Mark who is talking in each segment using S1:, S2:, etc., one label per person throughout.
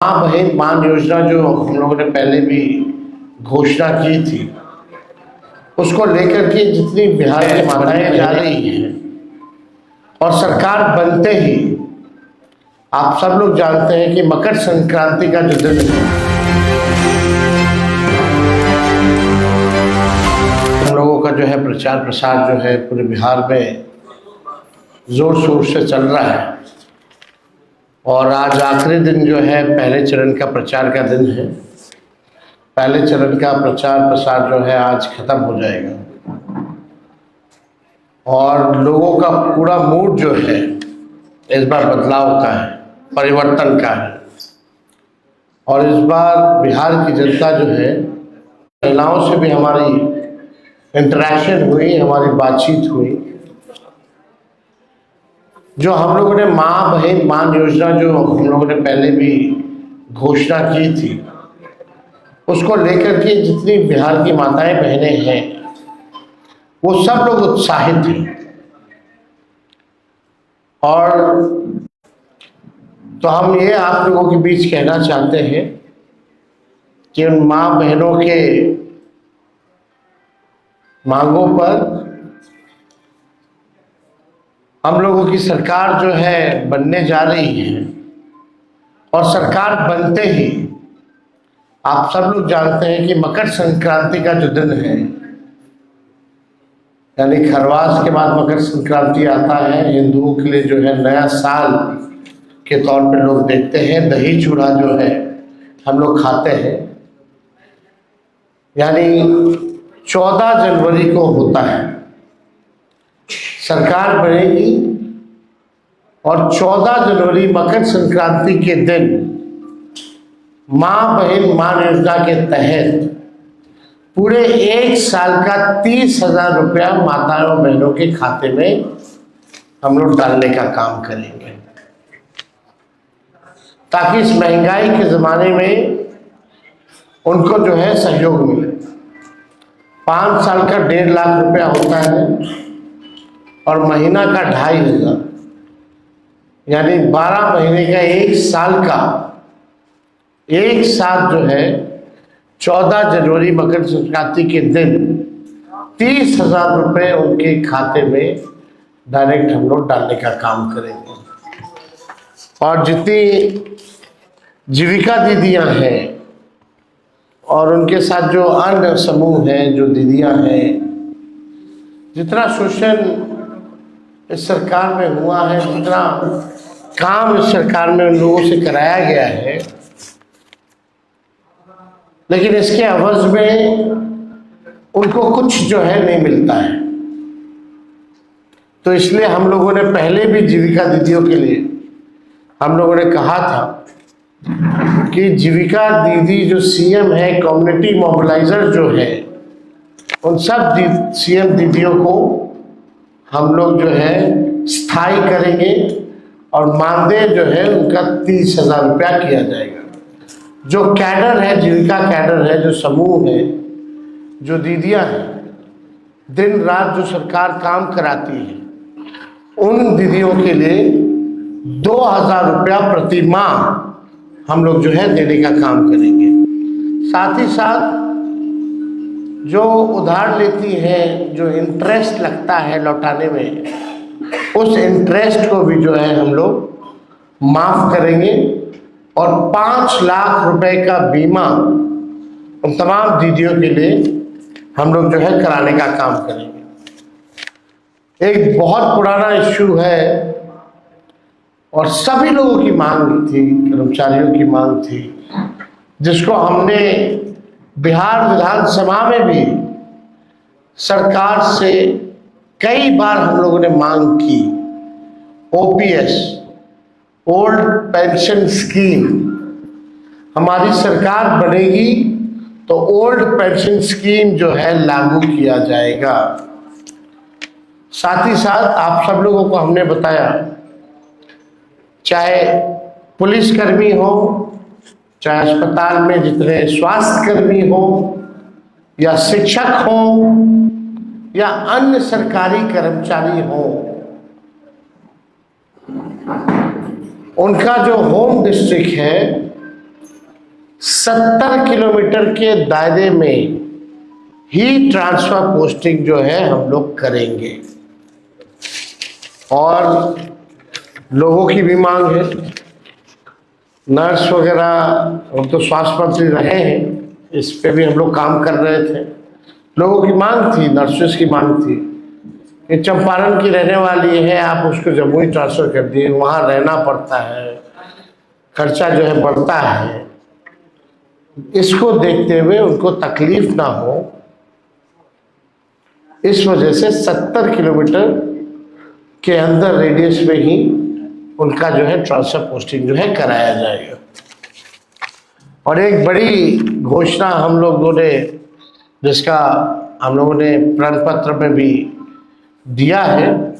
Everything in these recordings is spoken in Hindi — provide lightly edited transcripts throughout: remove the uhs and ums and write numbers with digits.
S1: माँ बहन मान योजना जो हम लोगों ने पहले भी घोषणा की थी, उसको लेकर के जितनी बिहार की माताएं जा रही हैं और सरकार बनते ही आप सब लोग जानते हैं कि मकर संक्रांति का जो दिन है, हम लोगों का जो है प्रचार प्रसार जो है पूरे बिहार में जोर शोर से चल रहा है। और आज आखिरी दिन जो है पहले चरण का प्रचार का दिन है। पहले चरण का प्रचार प्रसार जो है आज खत्म हो जाएगा और लोगों का पूरा मूड जो है इस बार बदलाव का है, परिवर्तन का है। और इस बार बिहार की जनता जो है, महिलाओं से भी हमारी इंटरेक्शन हुई, हमारी बातचीत हुई। जो हम लोगों ने माँ बहन मान योजना जो हम लोगों ने पहले भी घोषणा की थी, उसको लेकर के जितनी बिहार की माताएं बहनें हैं वो सब लोग उत्साहित हैं। और तो हम ये आप लोगों के बीच कहना चाहते हैं कि उन माँ बहनों के मांगों पर हम लोगों की सरकार जो है बनने जा रही है। और सरकार बनते ही आप सब लोग जानते हैं कि मकर संक्रांति का जो दिन है, यानी खरवास के बाद मकर संक्रांति आता है। हिंदुओं के लिए जो है नया साल के तौर पे लोग देखते हैं। दही चूड़ा जो है हम लोग खाते हैं, यानी 14 जनवरी को होता है सरकार बनेगी। और 14 जनवरी मकर संक्रांति के दिन माँ बहन मान योजना के तहत पूरे एक साल का 30,000 रुपया माताओं बहनों के खाते में हम लोग डालने का काम करेंगे, ताकि इस महंगाई के ज़माने में उनको जो है सहयोग मिले। 5 साल का 1.5 लाख रुपया होता है और महीना का 2,500, यानी 12 महीने का 1 साल का एक साथ जो है 14 जनवरी मकर संक्रांति के दिन 30,000 रुपये उनके खाते में डायरेक्ट हम लोग डालने का काम करेंगे। और जितनी जीविका दीदियां हैं और उनके साथ जो अन्य समूह हैं, जो दीदियां हैं, जितना शोषण इस सरकार में हुआ है, जितना काम इस सरकार में उन लोगों से कराया गया है, लेकिन इसके अवज में उनको कुछ जो है नहीं मिलता है। तो इसलिए हम लोगों ने पहले भी जीविका दीदियों के लिए हम लोगों ने कहा था कि जीविका दीदी जो सीएम है, कम्युनिटी मोबिलाइजर जो है, उन सब सीएम दीदियों को हम लोग जो है स्थायी करेंगे और मानदेय जो है उनका 30,000 रुपया किया जाएगा। जो कैडर है, जीविका कैडर है, जो समूह है, जो दीदियां हैं, दिन रात जो सरकार काम कराती है, उन दीदियों के लिए 2,000 रुपया प्रति माह हम लोग जो है देने का काम करेंगे। साथ ही साथ जो उधार लेती हैं, जो इंटरेस्ट लगता है लौटाने में, उस इंटरेस्ट को भी जो है हम लोग माफ़ करेंगे। और 5 लाख रुपए का बीमा उन तमाम दीदियों के लिए हम लोग जो है कराने का काम करेंगे। एक बहुत पुराना इश्यू है और सभी लोगों की मांग थी, कर्मचारियों की मांग थी, जिसको हमने बिहार विधानसभा में भी सरकार से कई बार हम लोगों ने मांग की। ओपीएस, ओल्ड पेंशन स्कीम, हमारी सरकार बनेगी तो ओल्ड पेंशन स्कीम जो है लागू किया जाएगा। साथ ही साथ आप सब लोगों को हमने बताया, चाहे पुलिसकर्मी हो, चाहे अस्पताल में जितने स्वास्थ्यकर्मी हो, या शिक्षक हो, या अन्य सरकारी कर्मचारी हो, उनका जो होम डिस्ट्रिक्ट है 70 किलोमीटर के दायरे में ही ट्रांसफर पोस्टिंग जो है हम लोग करेंगे। और लोगों की भी मांग है, नर्स वगैरह, हम तो स्वास्थ्य मंत्री रहे हैं, इस पे भी हम लोग काम कर रहे थे। लोगों की मांग थी, नर्सेस की मांग थी कि चंपारण की रहने वाली है, आप उसको जम्मू ही ट्रांसफ़र कर दिए, वहाँ रहना पड़ता है, खर्चा जो है बढ़ता है। इसको देखते हुए उनको तकलीफ ना हो, इस वजह से 70 किलोमीटर के अंदर रेडियस में ही उनका जो है ट्रांसफर पोस्टिंग जो है कराया जाएगा। और एक बड़ी घोषणा हम लोगों ने, जिसका हम लोगों ने प्रण पत्र में भी दिया है,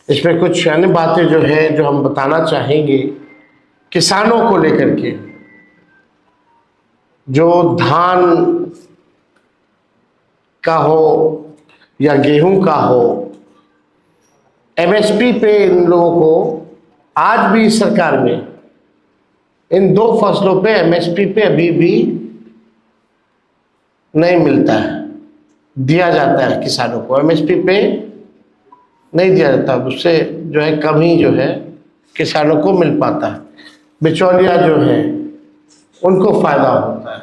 S1: इसमें कुछ अन्य बातें जो है जो हम बताना चाहेंगे किसानों को लेकर के। जो धान का हो या गेहूं का हो, एमएसपी पे इन लोगों को आज भी सरकार में इन दो फसलों पे एमएसपी पे अभी भी नहीं मिलता है। दिया जाता है किसानों को, एमएसपी पे नहीं दिया जाता, उससे जो है कम ही जो है किसानों को मिल पाता है। बिचौलिया जो है उनको फायदा होता है।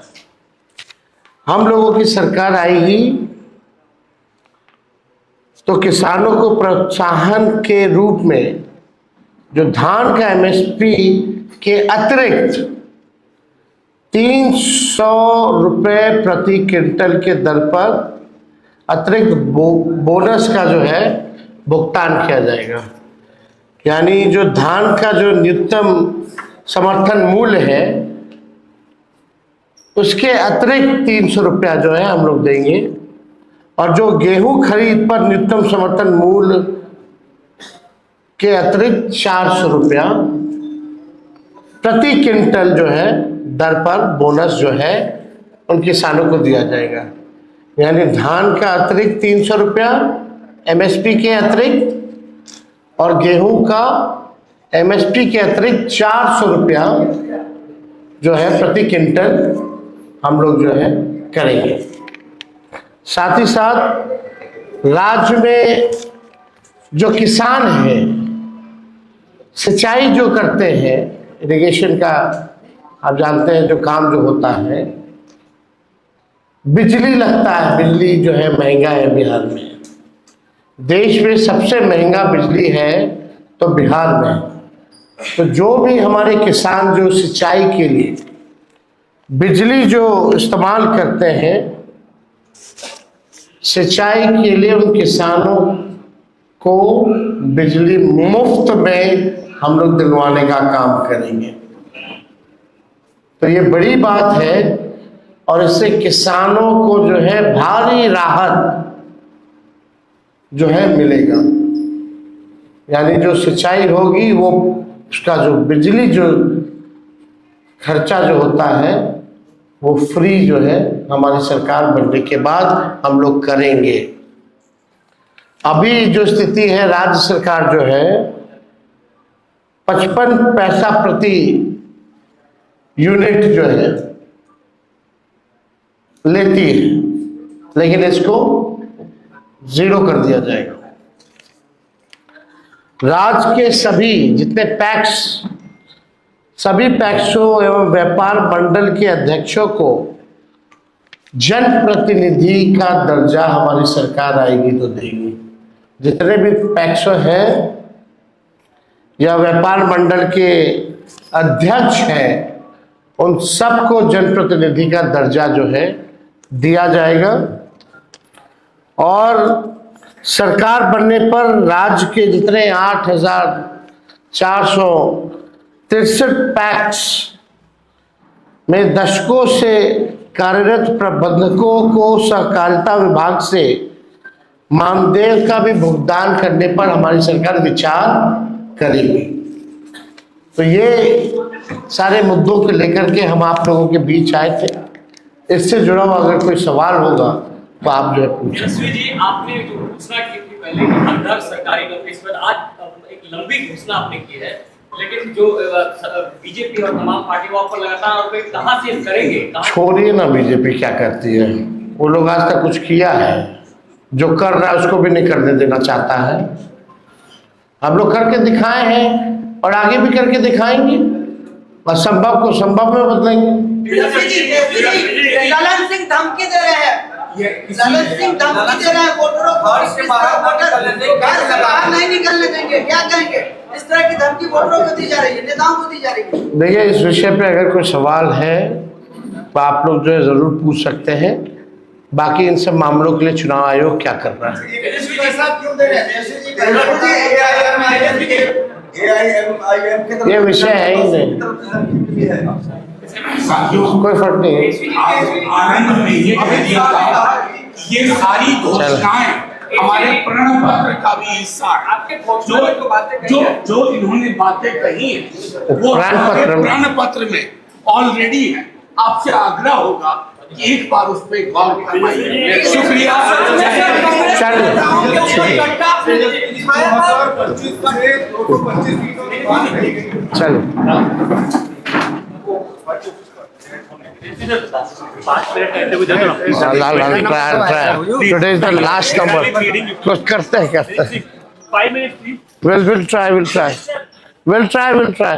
S1: हम लोगों की सरकार आएगी तो किसानों को प्रोत्साहन के रूप में जो धान का एमएसपी के अतिरिक्त 300 रुपये प्रति क्विंटल के दर पर अतिरिक्त बोनस का जो है भुगतान किया जाएगा। यानी जो धान का जो न्यूनतम समर्थन मूल्य है उसके अतिरिक्त 300 रुपया जो है हम लोग देंगे। और जो गेहूं खरीद पर न्यूनतम समर्थन मूल्य के अतिरिक्त 400 रुपया प्रति क्विंटल जो है दर पर बोनस जो है उन किसानों को दिया जाएगा। यानी धान का अतिरिक्त 300 रुपया एमएसपी के अतिरिक्त, और गेहूं का एमएसपी के अतिरिक्त 400 रुपया जो है प्रति क्विंटल हम लोग जो है करेंगे। साथ ही साथ राज्य में जो किसान हैं, सिंचाई जो करते हैं, इरिगेशन का आप जानते हैं जो काम जो होता है, बिजली लगता है, बिजली जो है महंगा है बिहार में। देश में सबसे महंगा बिजली है तो बिहार में। तो जो भी हमारे किसान जो सिंचाई के लिए बिजली जो इस्तेमाल करते हैं, सिंचाई के लिए उन किसानों को बिजली मुफ्त में हम लोग दिलवाने का काम करेंगे। तो ये बड़ी बात है और इससे किसानों को जो है भारी राहत जो है मिलेगा। यानी जो सिंचाई होगी वो उसका जो बिजली जो खर्चा जो होता है वो फ्री जो है हमारी सरकार बनने के बाद हम लोग करेंगे। अभी जो स्थिति है, राज्य सरकार जो है 55 पैसा प्रति यूनिट जो है लेती है, लेकिन इसको 0 कर दिया जाएगा। राज्य के सभी जितने पैक्स, सभी पैक्सों एवं व्यापार मंडल के अध्यक्षों को जनप्रतिनिधि का दर्जा हमारी सरकार आएगी तो देगी। जितने भी पैक्सों हैं या व्यापार मंडल के अध्यक्ष हैं, उन सबको जनप्रतिनिधि का दर्जा जो है दिया जाएगा। और सरकार बनने पर राज्य के जितने 8,463 पैक्स में दशकों से कार्यरत प्रबंधकों को सहकारिता विभाग से मानदेय का भी भुगतान करने पर हमारी सरकार विचार करेगी। तो ये सारे मुद्दों को लेकर के हम आप लोगों के बीच आए थे। इससे जुड़ा हुआ अगर कोई सवाल होगा तो आप जो है पूछें।
S2: जी, आपने जो घोषणा की थी पहले कि हर घर सरकारी नौकरी, इस पर आज एक लंबी घोषणा आपने की है, लेकिन जो बीजेपी और तमाम पार्टी वहां पर लगातार आरोप कहाँ से करेंगे,
S1: छोड़िए ना बीजेपी क्या करती है, वो लोग आज तक कुछ किया है? जो कर रहा है उसको भी नहीं करने देना चाहता है। हम लोग करके दिखाए हैं और आगे भी करके दिखाएंगे, असंभव को संभव में बदलेंगे।
S3: ललन सिंह धमकी दे रहे हैं, ललन सिंह धमकी दे रहे हैं वोटरों को, घर से बाहर नहीं निकलने देंगे, क्या कहेंगे? इस तरह की धमकी वोटरों को दी जा रही है, नेताओं को दी जा रही है।
S1: देखिए, इस विषय पे अगर कोई सवाल है तो आप लोग जो है जरूर पूछ सकते हैं। बाकी इन सब मामलों के लिए चुनाव आयोग क्या कर रहा है, ये विषय है ही नहीं, कोई फर्क नहीं है।
S4: आनंद में ये सारी घोषणाएं हमारे प्रण पत्र का भी हिस्सा है। जो इन्होंने बातें कही है वो प्रण पत्र में ऑलरेडी है। आपसे आग्रह होगा कि एक बार उस पर गौर करवाइए। शुक्रिया।
S1: चलो today is the last number. कुछ करते हैं 5 minutes please. We'll try.